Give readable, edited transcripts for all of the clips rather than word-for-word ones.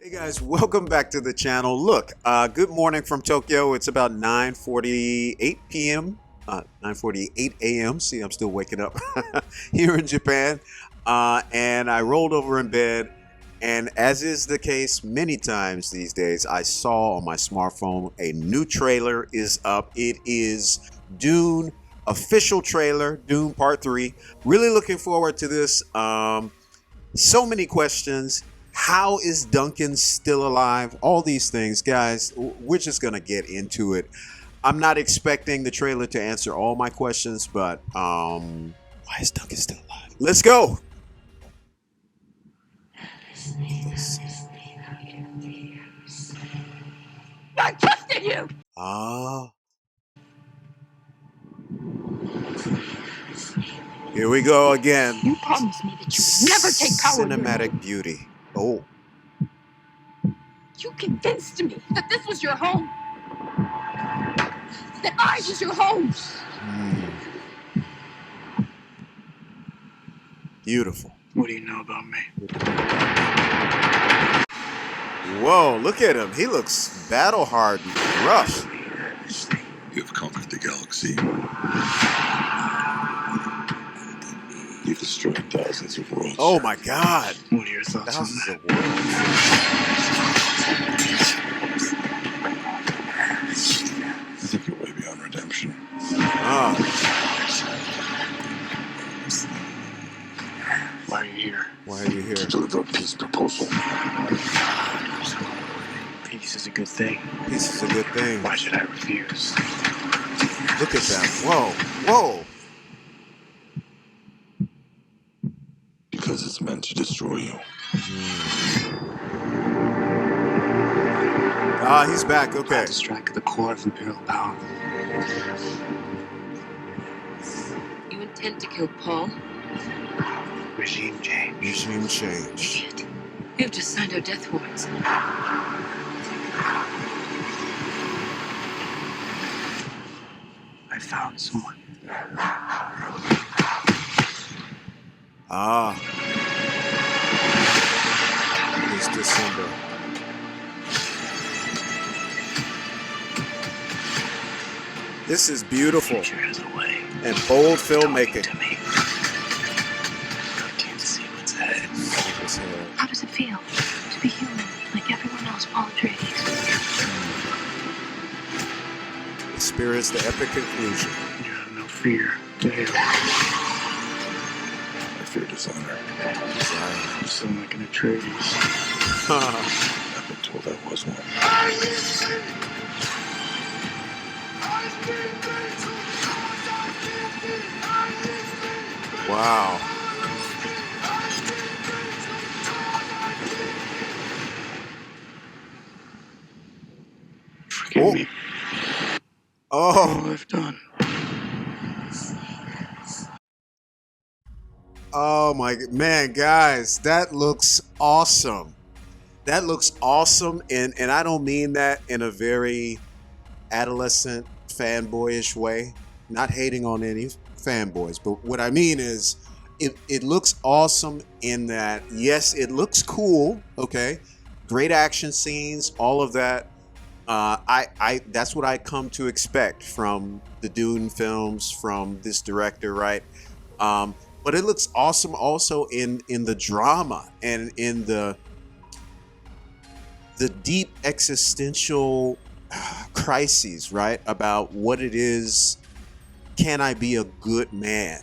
Hey guys, welcome back to the channel. Look, good morning from Tokyo. It's about 9:48 p.m. 9:48 a.m. See, I'm still waking up here in Japan. And I rolled over in bed, and as is the case many times these days, I saw on my smartphone a new trailer is up. It is Dune official trailer, Dune Part 3. Really looking forward to this. So many questions. How is Duncan still alive? All these things, guys, we're just going to get into it. I'm not expecting the trailer to answer all my questions, but why is Duncan still alive? Let's go. I trusted you. Here we go again. You promised me that you would never take power. Cinematic beauty. Oh. You convinced me that this was your home. That I was your home. Beautiful. What do you know about me? Whoa, look at him. He looks battle hardened, rough. You have conquered the galaxy. You've destroyed thousands of worlds. Oh my God. What are your thoughts on Thousands that? of worlds. I think you're way beyond redemption. Why are you here? Why are you here? To deliver a peace proposal. Peace is a good thing. Peace is a good thing. Why should I refuse? Look at that. Whoa. Whoa. Because it's meant to destroy you. He's back. Okay. To strike at the core of imperial power. You intend to kill Paul? Regime change. Regime change. Idiot. You have just signed our death warrants. I found someone. It's December. This is beautiful Future has a way. and bold filmmaking. To me. I can't see what's ahead. How does it feel to be human like everyone else, Paul Atreides? Experience the epic conclusion. You have no fear, do you? I fear dishonor. You sound like an Atreides. I've been told I was one. Wow. Forgive me for Oh. all I've done. Oh my man, guys, that looks awesome. That looks awesome, and I don't mean that in a very adolescent fanboyish way. Not hating on any fanboys, but what I mean is it looks awesome in that, yes, it looks cool, okay? Great action scenes, all of that. I that's what I come to expect from the Dune films, from this director, right? But it looks awesome also in the drama and in the deep existential crises, right? About what it is. Can I be a good man,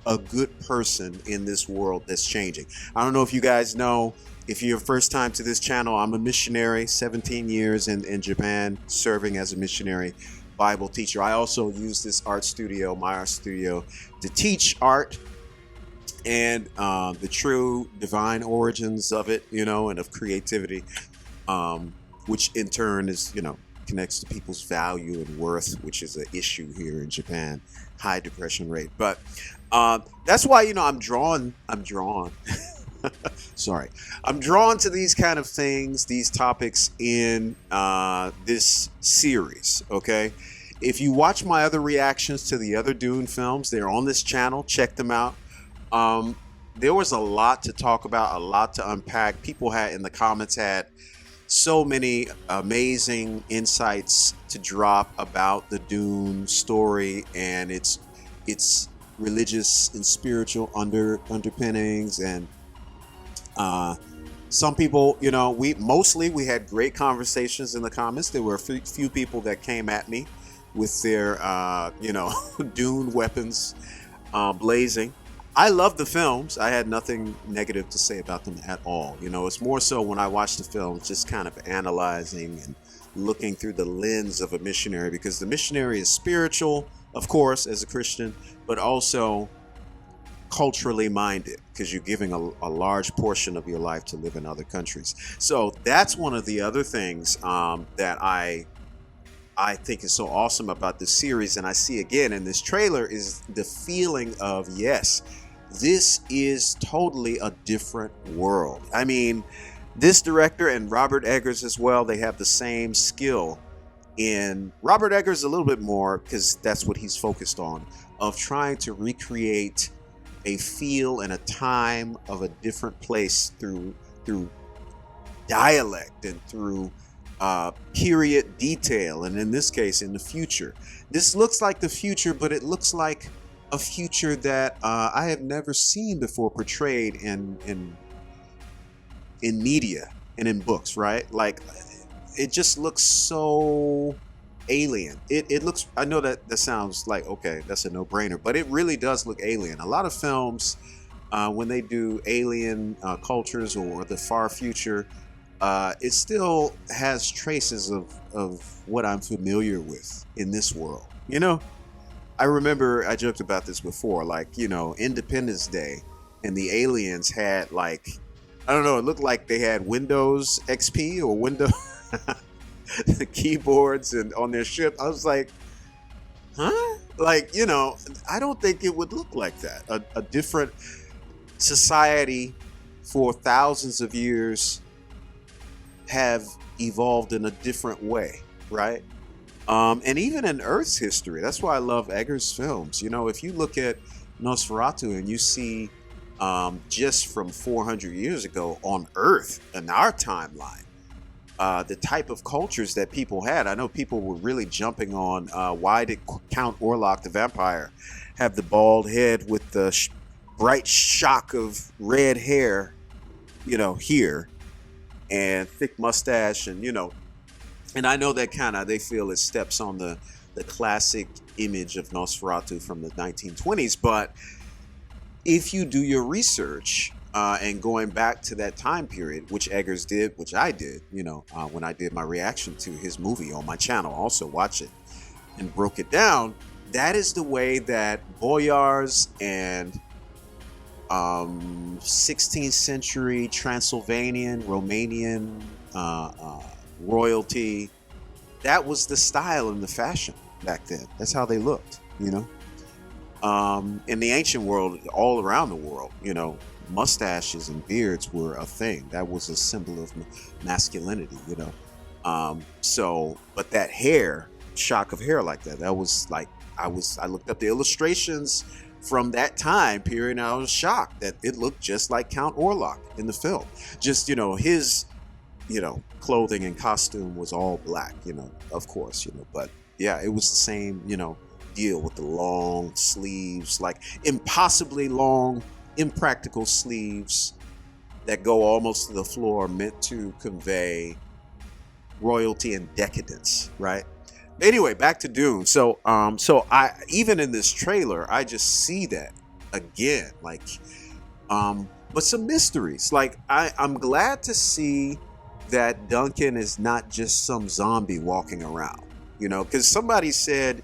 a good person in this world that's changing? I don't know if you guys know, if you're first time to this channel, I'm a missionary, 17 years in Japan, serving as a missionary Bible teacher. I also use this art studio, my art studio, to teach art and the true divine origins of it, you know, and of creativity, which in turn is, you know, connects to people's value and worth, which is an issue here in Japan, high depression rate. But that's why, you know, I'm drawn sorry, I'm drawn to these kind of things, these topics in this series. Okay, if you watch my other reactions to the other Dune films, they're on this channel. Check them out. There was a lot to talk about, a lot to unpack. People had in the comments had so many amazing insights to drop about the Dune story and its religious and spiritual underpinnings. And some people, we had great conversations in the comments. There were a few people that came at me with their Dune weapons blazing. I love the films. I had nothing negative to say about them at all. It's more so when I watch the films, just kind of analyzing and looking through the lens of a missionary, because the missionary is spiritual, of course, as a Christian, but also culturally minded, because you're giving a large portion of your life to live in other countries. So that's one of the other things that I think is so awesome about this series, and I see again in this trailer, is the feeling of, yes, this is totally a different world. I mean, this director and Robert Eggers as well, they have the same skill. In Robert Eggers a little bit more, because that's what he's focused on, of trying to recreate a feel and a time of a different place through dialect and through period detail, and in this case, in the future. This looks like the future, but it looks like a future that I have never seen before portrayed in media and in books, right? Like, it just looks so alien. It looks, I know that sounds like, okay, that's a no-brainer, but it really does look alien. A lot of films, when they do alien cultures or the far future, it still has traces of what I'm familiar with in this world. I remember I joked about this before, like, Independence Day, and the aliens had, like, I don't know, it looked like they had Windows XP or Windows the keyboards and on their ship. I was like, huh? Like, I don't think it would look like that. A different society for thousands of years have evolved in a different way, right? And even in Earth's history, that's why I love Eggers' films. If you look at Nosferatu and you see just from 400 years ago on Earth, in our timeline, the type of cultures that people had. I know people were really jumping on why did Count Orlok the vampire have the bald head with the bright shock of red hair, here, and thick mustache, and and I know that kind of, they feel it steps on the classic image of Nosferatu from the 1920s. But if you do your research and going back to that time period, which Eggers did, which I did, when I did my reaction to his movie on my channel, also watch it and broke it down, that is the way that boyars and 16th century Transylvanian, Romanian royalty, that was the style and the fashion back then. That's how they looked, in the ancient world, all around the world, mustaches and beards were a thing. That was a symbol of masculinity, but that hair, shock of hair like that was like, I looked up the illustrations from that time period, and I was shocked that it looked just like Count Orlok in the film. Just, his, clothing and costume was all black, of course, but yeah, it was the same, deal with the long sleeves, like impossibly long, impractical sleeves that go almost to the floor, meant to convey royalty and decadence, right? Anyway, back to Dune. So I, even in this trailer, I just see that again, like, but some mysteries. Like, I'm glad to see that Duncan is not just some zombie walking around, because somebody said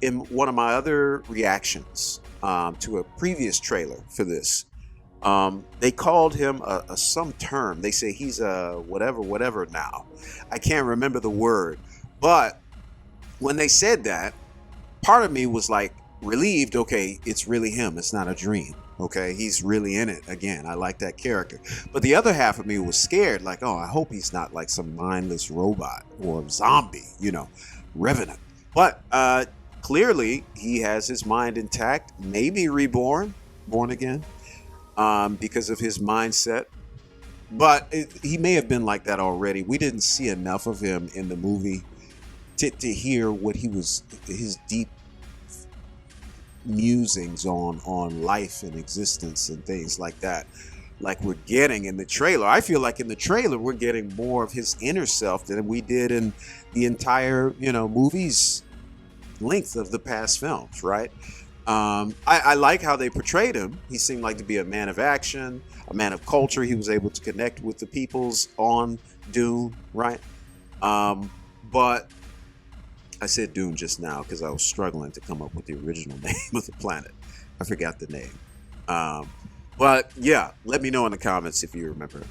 in one of my other reactions to a previous trailer for this, they called him some term. They say he's a whatever now. I can't remember the word, but when they said that, part of me was like relieved. Okay, it's really him. It's not a dream. Okay, he's really in it again. I like that character. But the other half of me was scared, like, oh, I hope he's not like some mindless robot or zombie, revenant. But clearly he has his mind intact, maybe born again, because of his mindset. But he may have been like that already. We didn't see enough of him in the movie to hear what his deep musings on life and existence and things like that. Like we're getting in the trailer. I feel like in the trailer we're getting more of his inner self than we did in the entire, movie's length of the past films, right? I like how they portrayed him. He seemed like to be a man of action, a man of culture. He was able to connect with the peoples on Dune, right? But I said Dune just now because I was struggling to come up with the original name of the planet. I forgot the name. But yeah, let me know in the comments if you remember.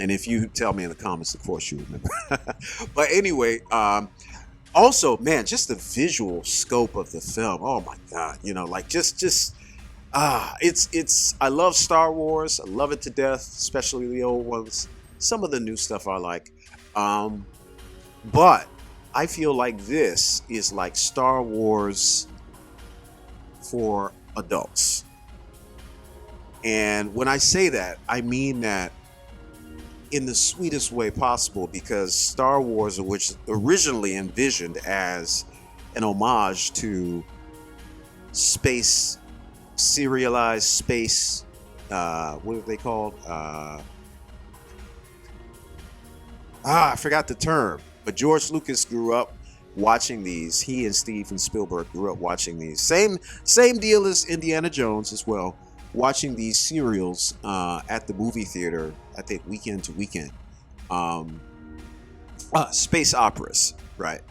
And if you tell me in the comments, of course you remember. But anyway, also, man, just the visual scope of the film. Oh my God, it's I love Star Wars. I love it to death, especially the old ones. Some of the new stuff I like. But I feel like this is like Star Wars for adults. And when I say that, I mean that in the sweetest way possible, because Star Wars, which originally envisioned as an homage to serialized space, what are they called? I forgot the term. But George Lucas grew up watching these. He and Steven Spielberg grew up watching these. Same deal as Indiana Jones as well. Watching these serials at the movie theater, I think weekend to weekend. Space operas, right?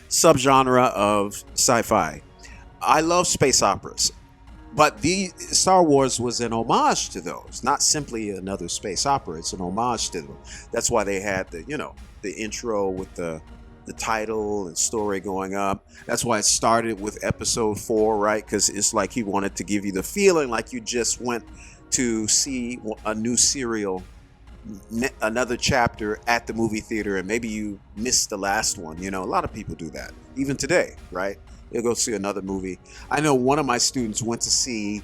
Subgenre of sci-fi. I love space operas, but the Star Wars was an homage to those, not simply another space opera. It's an homage to them. That's why they had the intro with the title and story going up. That's why it started with episode 4, right? Because it's like he wanted to give you the feeling like you just went to see a new serial, another chapter at the movie theater, and maybe you missed the last one. A lot of people do that, even today, right? They'll go see another movie. I know one of my students went to see,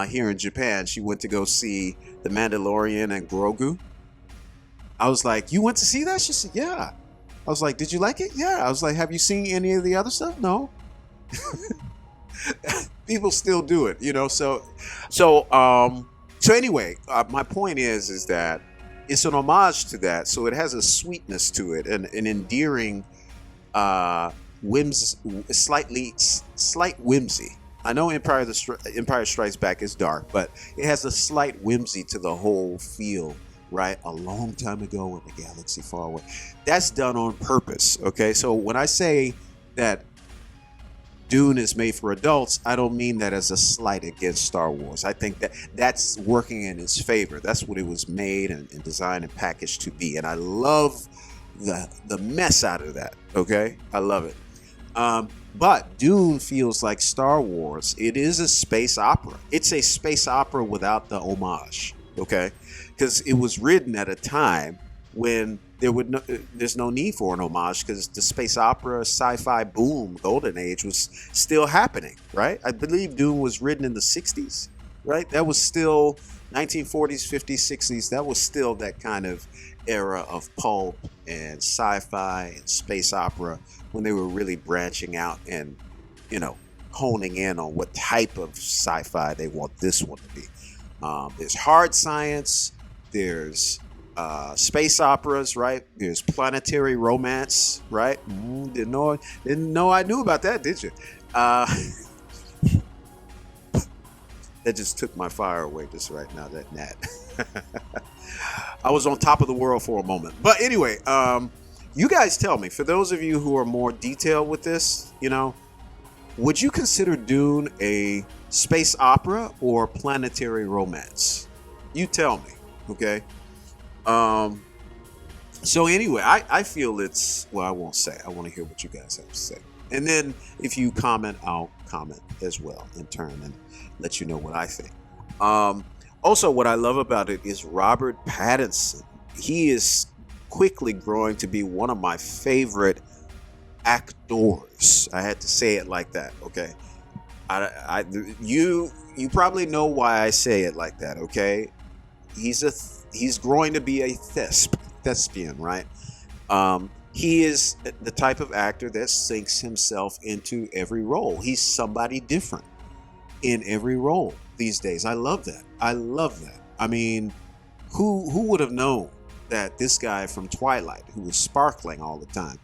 here in Japan, she went to go see The Mandalorian and Grogu. I was like, you went to see that? She said, yeah. I was like, did you like it? Yeah. I was like, have you seen any of the other stuff? No. People still do it, So anyway, my point is that it's an homage to that. So it has a sweetness to it, and an endearing, slight whimsy. I know Empire Strikes Back is dark, but it has a slight whimsy to the whole feel. Right, a long time ago in a galaxy far away. That's done on purpose. Okay, so when I say that Dune is made for adults, I don't mean that as a slight against Star Wars. I think that's working in its favor. That's what it was made and designed and packaged to be, and I love the mess out of that. Okay, I love it. But Dune feels like Star Wars. It is a space opera. It's a space opera without the homage. Okay. Because it was written at a time when there's no need for an homage, because the space opera sci-fi boom, golden age, was still happening, right? I believe Dune was written in the 60s, right? That was still 1940s, 50s, 60s. That was still that kind of era of pulp and sci-fi and space opera, when they were really branching out and, honing in on what type of sci-fi they want this one to be. There's hard science. There's space operas, right? There's planetary romance, right? Didn't know I knew about that, did you? That just took my fire away just right now, that gnat. I was on top of the world for a moment. But anyway, you guys tell me, for those of you who are more detailed with this, would you consider Dune a space opera or planetary romance? You tell me. Okay. So anyway, I feel it's, well, I won't say. I want to hear what you guys have to say. And then if you comment, I'll comment as well in turn and let you know what I think. Also, what I love about it is Robert Pattinson. He is quickly growing to be one of my favorite actors. I had to say it like that. Okay. You probably know why I say it like that. Okay. he's growing to be a thespian, right? He is the type of actor that sinks himself into every role. He's somebody different in every role these days. I love that. I love that. I mean, who would have known that this guy from Twilight, who was sparkling all the time,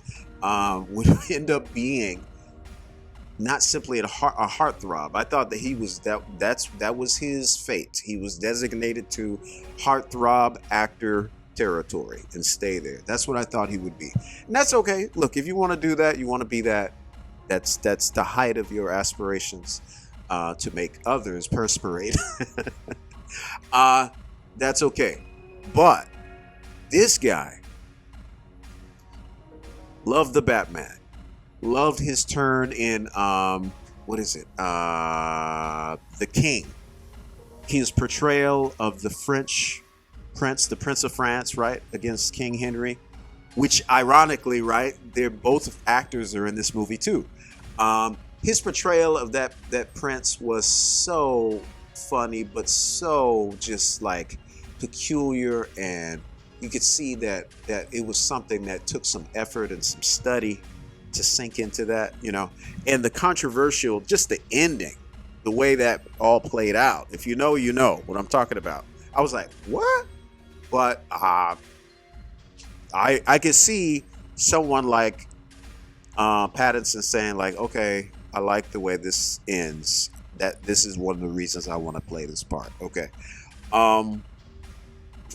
would end up being not simply a heartthrob. I thought that he was that was his fate. He was designated to heartthrob actor territory and stay there. That's what I thought he would be, and that's okay. Look, if you want to do that, you want to be that. That's the height of your aspirations, to make others perspirate. That's okay. But this guy loved the Batman. Loved his turn in what is it? The King. His portrayal of the French prince, the Prince of France, right, against King Henry, which ironically, right, they're both actors are in this movie too. His portrayal of that prince was so funny, but so just like peculiar, and you could see that it was something that took some effort and some study to sink into that, you know. And the controversial, just the ending, the way that all played out. If you know, you know what I'm talking about. I was like, what? But I could see someone like Pattinson saying like, okay, I like the way this ends. That this is one of the reasons I want to play this part. Okay. And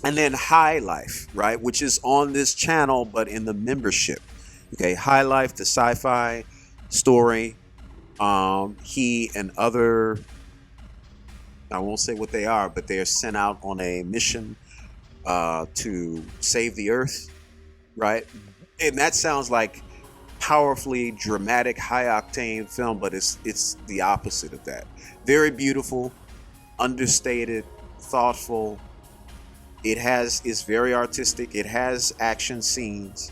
then High Life, right, which is on this channel but in the membership. Okay, High Life, the sci-fi story. He and other, I won't say what they are, but they are sent out on a mission to save the Earth, right? And that sounds like powerfully dramatic, high-octane film, but it's the opposite of that. Very beautiful, understated, thoughtful. It's very artistic. It has action scenes,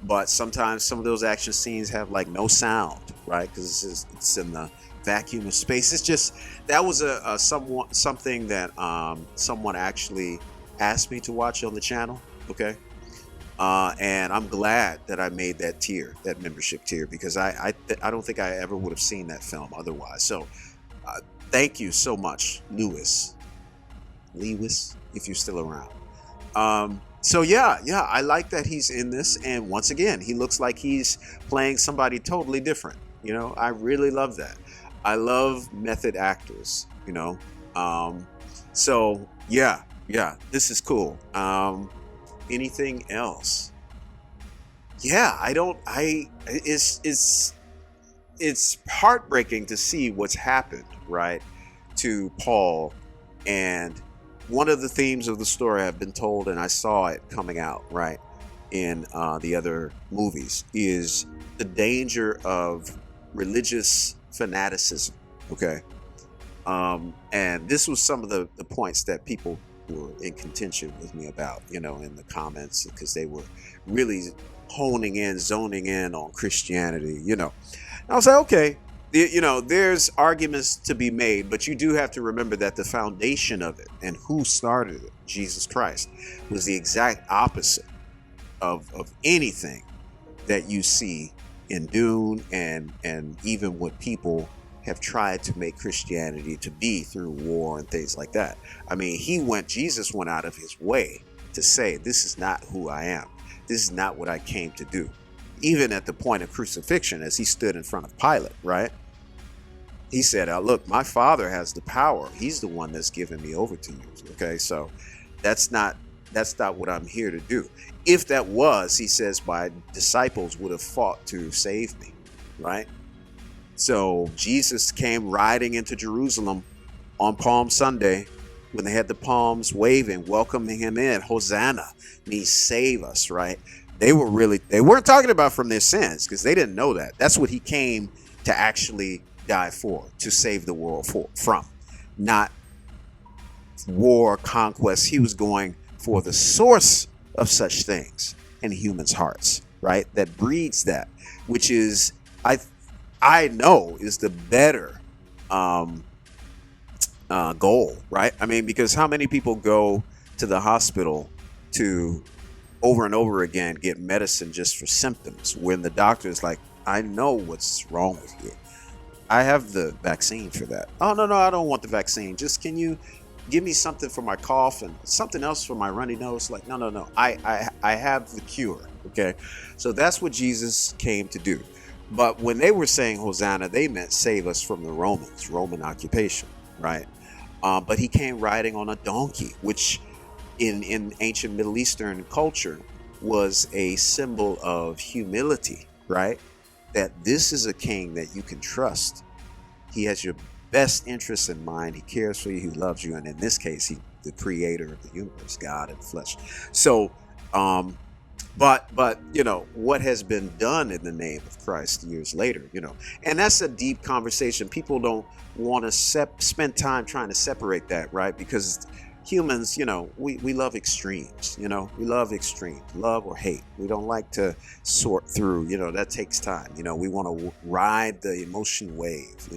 but sometimes some of those action scenes have like no sound, right? Because it's in the vacuum of space. It's just, that was something that someone actually asked me to watch on the channel. Okay. And I'm glad that I made that tier, that membership tier, because I don't think I ever would have seen that film otherwise. So thank you so much, Lewis, if you're still around. So yeah, I like that he's in this, and once again, he looks like he's playing somebody totally different. You know, I really love that. I love method actors, you know. So yeah, this is cool. Anything else? Yeah, it's heartbreaking to see what's happened, right, to Paul. And one of the themes of the story I've been told, and I saw it coming out, right, in the other movies, is the danger of religious fanaticism. Okay. And this was some of the points that people were in contention with me about, you know, in the comments, because they were really zoning in on Christianity, you know. And I was like, okay, you know, there's arguments to be made, but you do have to remember that the foundation of it and who started it, Jesus Christ, was the exact opposite of anything that you see in Dune and even what people have tried to make Christianity to be through war and things like that. I mean, Jesus went out of his way to say, this is not who I am. This is not what I came to do. Even at the point of crucifixion, as he stood in front of Pilate, right? He said, look, my Father has the power. He's the one that's given me over to you. Okay, so that's not what I'm here to do. If that was, he says, my disciples would have fought to save me, right? So Jesus came riding into Jerusalem on Palm Sunday when they had the palms waving, welcoming him in. Hosanna means save us, right? They weren't talking about from their sins, because they didn't know that. That's what he came to actually die for, to save the world from, not war, conquest. He was going for the source of such things in humans' hearts, right? That breeds that, which is, I know, is the better goal, right? I mean, because how many people go to the hospital to over and over again get medicine just for symptoms, when the doctor is like, I know what's wrong with you. I have the vaccine for that. Oh, no, I don't want the vaccine. Just can you give me something for my cough and something else for my runny nose? Like, no. I have the cure. Okay. So that's what Jesus came to do. But when they were saying Hosanna, they meant save us from the Roman occupation, right? But he came riding on a donkey, which in ancient Middle Eastern culture was a symbol of humility, right? That this is a king that you can trust. He has your best interests in mind. He cares for you. He loves you. And in this case, he, the creator of the universe, God in flesh. So, but what has been done in the name of Christ years later, and that's a deep conversation. People don't want to spend time trying to separate that, right? Because humans, we love extremes. We love extremes, love or hate. We don't like to sort through. That takes time. We want to ride the emotion wave.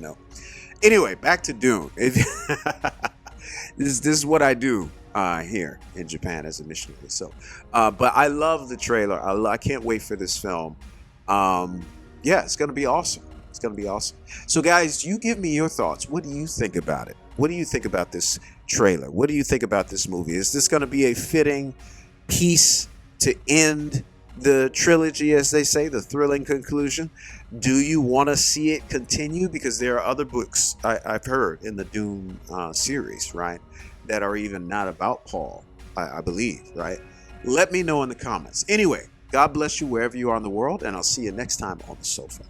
Anyway, back to Dune. This is what I do here in Japan as a missionary. So, but I love the trailer. I can't wait for this film. It's gonna be awesome. It's gonna be awesome. So, guys, you give me your thoughts. What do you think about it? What do you think about this trailer? What do you think about this movie? Is this going to be a fitting piece to end the trilogy, as they say, the thrilling conclusion? Do you want to see it continue? Because there are other books I've heard in the Dune series, right, that are even not about Paul, I believe, right? Let me know in the comments. Anyway, God bless you wherever you are in the world, and I'll see you next time on the sofa.